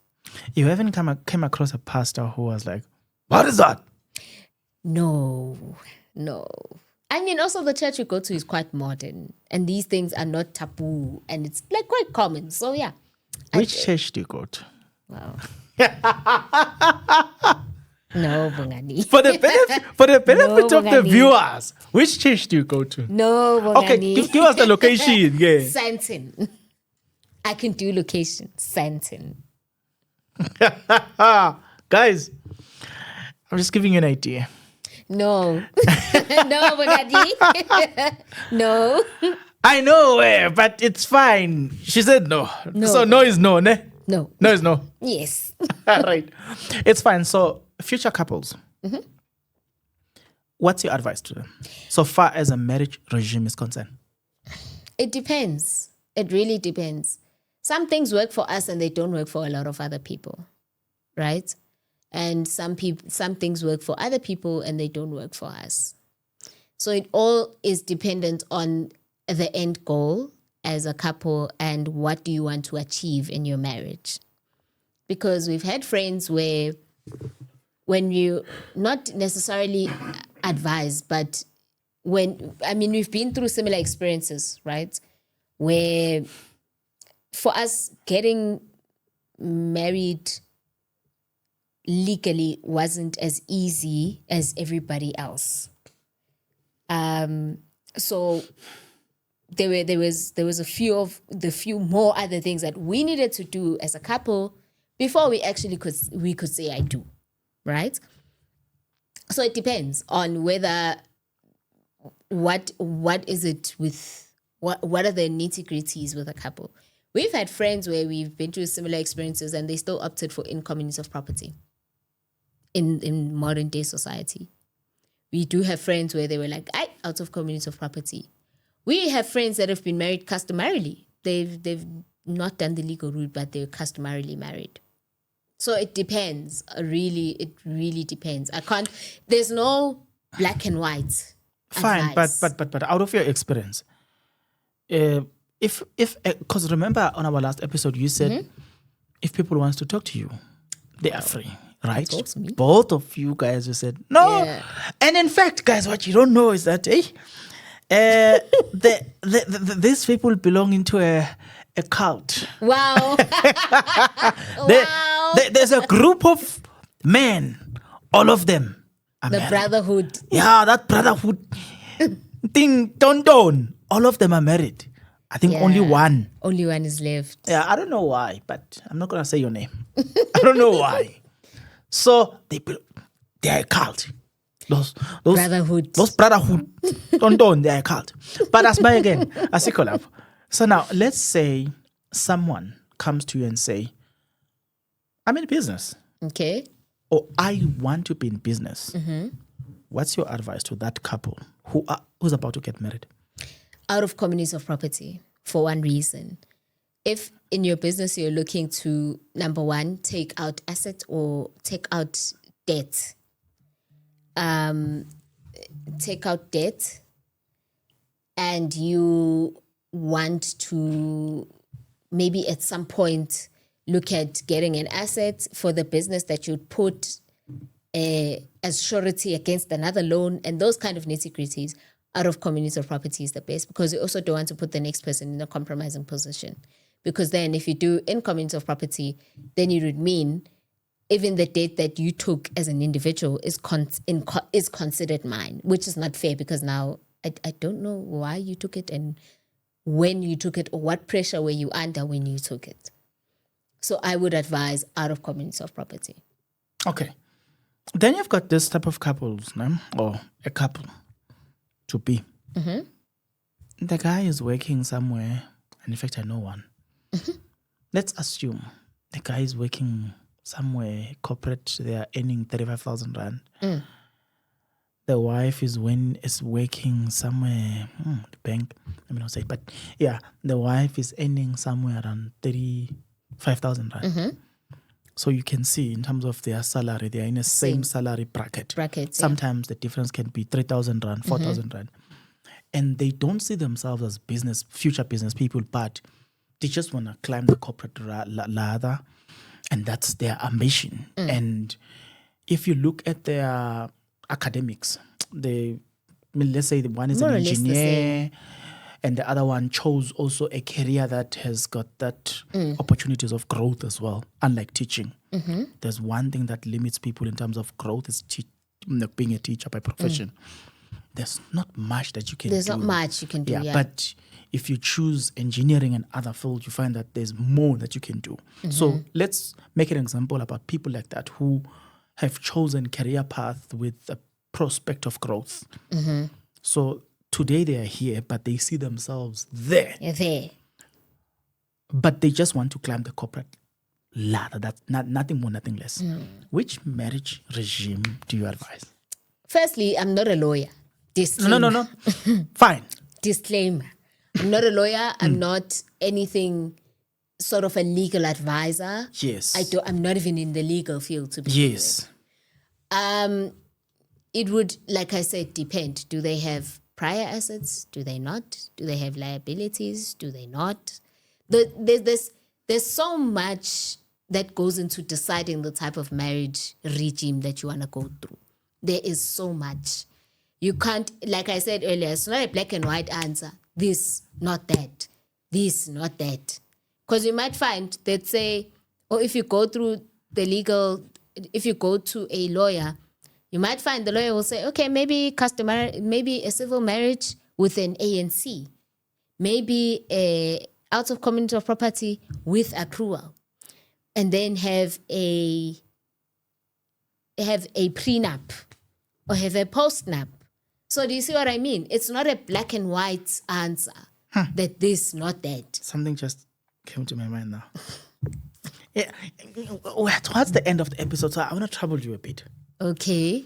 You haven't came across a pastor who was like, what is that? No. I mean, also the church you go to is quite modern and these things are not taboo and it's like quite common. So yeah. Which church do you go to? Wow. No, Bongani. For the benefit No, of the Bongani. viewers, which church do you go to? No, Bongani. Okay, give us the location. Yeah. Santon. I can do location. Santon. Guys, I'm just giving you an idea. No. No, Bongani. No. I know, but it's fine. She said no. No. So no is no, ne? No. No is no. Yes. Right. It's fine. So future couples, what's your advice to them so far as a marriage regime is concerned? It depends. It really depends. Some things work for us and they don't work for a lot of other people, right? And some things work for other people and they don't work for us. So it all is dependent on the end goal as a couple and what do you want to achieve in your marriage. Because we've had friends where when you not necessarily advise, but we've been through similar experiences, right? Where for us getting married legally wasn't as easy as everybody else. So there was a few more other things that we needed to do as a couple before we actually could say I do, right? So it depends on whether what is it with what are the nitty-gritties with a couple. We've had friends where we've been through similar experiences and they still opted for commuinty of property in modern day society. We do have friends where they were like, out of commuinty of property. We have friends that have been married customarily. They've not done the legal route, but they're customarily married. So it depends. It really depends. There's no black and white Fine, advice. but out of your experience, if because remember on our last episode you said if people wants to talk to you, they are free, right? Talk to me. Both of you guys, you said no. Yeah. And in fact, guys, what you don't know is that these people belong into a cult. Wow. There's a group of men, all of them are The married. brotherhood. Yeah, that brotherhood thing, don't. All of them are married. I think only Yeah. one. Only one is left. Yeah, I don't know why, but I'm not going to say your name. I don't know why. So they're a cult. Those Brotherhood. Those brotherhood. Don't they're a cult. But as by again, as a collab. So now let's say someone comes to you and say, I'm in business. Okay. Or I want to be in business. What's your advice to that couple who's about to get married? Out of communities of property for one reason. If in your business you're looking to, number one, take out assets or take out debt, and you want to maybe at some point look at getting an asset for the business that you'd put as surety against another loan and those kind of nitty-gritties, out of communities of property is the best, because you also don't want to put the next person in a compromising position. Because then if you do in communities of property, then it would mean even the debt that you took as an individual is considered mine, which is not fair, because now I don't know why you took it and when you took it or what pressure were you under when you took it. So I would advise out of communities of property. Okay. Then you've got this type of couples, no? Or a couple to be. The guy is working somewhere, and in fact I know one. Let's assume the guy is working somewhere corporate, they are earning 35,000 rand. The wife is working somewhere, the bank, let me not say, but yeah, the wife is earning somewhere around 35,000 rand. So you can see in terms of their salary, they are in the same salary bracket. Sometimes the difference can be 3,000 rand, 4,000 rand. And they don't see themselves as future business people, but they just want to climb the corporate ladder, and that's their ambition. And if you look at their academics, let's say the one is an engineer, and the other one chose also a career that has got that opportunities of growth as well, unlike teaching. There's one thing that limits people in terms of growth is being a teacher by profession. There's not much that you can do. There's not much you can do, yeah. But if you choose engineering and other fields, you find that there's more that you can do. So let's make an example about people like that who have chosen career path with a prospect of growth. So today they are here, but they see themselves there. But they just want to climb the corporate ladder. That's nothing more, nothing less. Which marriage regime do you advise? Firstly, I'm not a lawyer. Disclaimer. No. Fine. Disclaimer. I'm not a lawyer. I'm not anything sort of a legal advisor. Yes. I'm not even in the legal field, to be yes. honest. It would, like I said, depend. Do they have prior assets? Do they not? Do they have liabilities? Do they not? There's so much that goes into deciding the type of marriage regime that you want to go through. There is so much. You can't, like I said earlier, it's not a black and white answer. This, not that. This, not that. Because you might find that say, or if you go through the legal, if you go to a lawyer, you might find the lawyer will say, okay, maybe a civil marriage with an ANC, maybe a out of community of property with accrual, and then have a prenup or have a postnup. So do you see what I mean? It's not a black and white answer that this, not that. Something just came to my mind now. Yeah, towards the end of the episode, so I want to trouble you a bit. Okay.